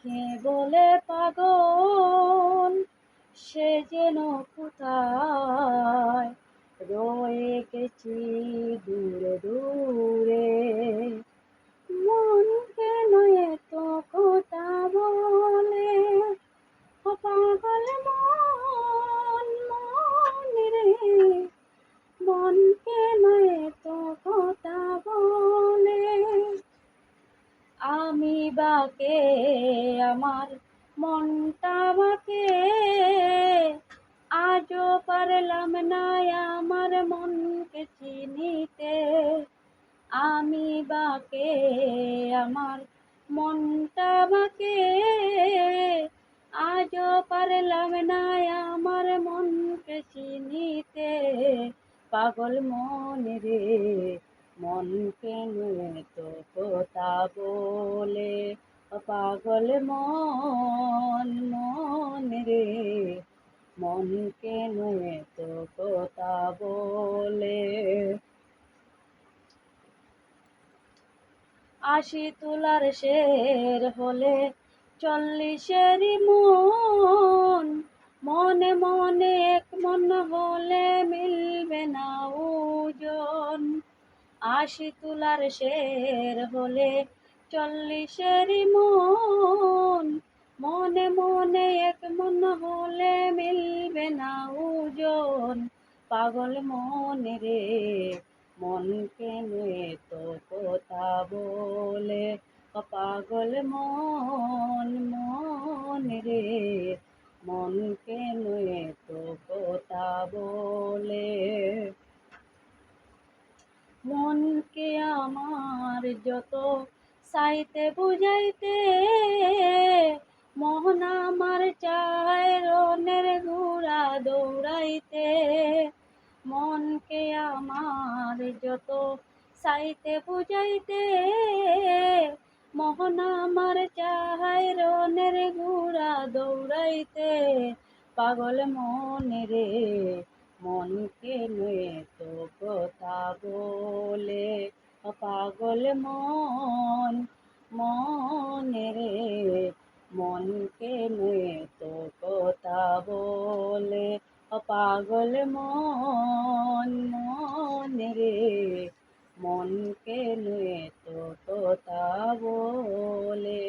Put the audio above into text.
কে বলে পাগল, সে যেন কোথায় রয়ে গেছি দূরে দূরে। মন কেন এত কথা বলে, ও পাগল মন, মন রে। মন কেন এত কথা বলে, আমি বাকে আমার মনটা বাকে, আজও পারলাম না আমার মনকে চিনিতে। আমি বাকে আমার মনটা বাকে, আজও পারলাম না আমার মনকে চিনিতে। পাগল মন রে, মন কেন তো কথা বলে, পাগল মন, মন রে। মন কেন তো কথা বলে। আশি তোলার শের হলে 40-এরই মন, মনে মনে এক মন হলে মিলবে না ওজন। আশি তোলার শের হলে 40-এরই মন, মনে মনে এক মন হলে মিলবে না ওজন। পাগল মন রে, মন কেন তো কথা বলে, পাগল মন, মন রে। মন কেন তো কথা বলে। মনকে আমার যত চাইতে বুঝাইতে, মন আমার চায় রনের ঘোড়া দৌড়াইতে। মনকে আমার যত চাইতে বুঝাইতে, মোহন আমার চায় রনের ঘোড়া দৌড়াইতে। পাগল মন রে, মন কেন তো কথা বলে, পাগল মন, মন রে। মন কেন তো কথা বলে, পাগল মন, মন রে। মন কেন তো কথা বলে।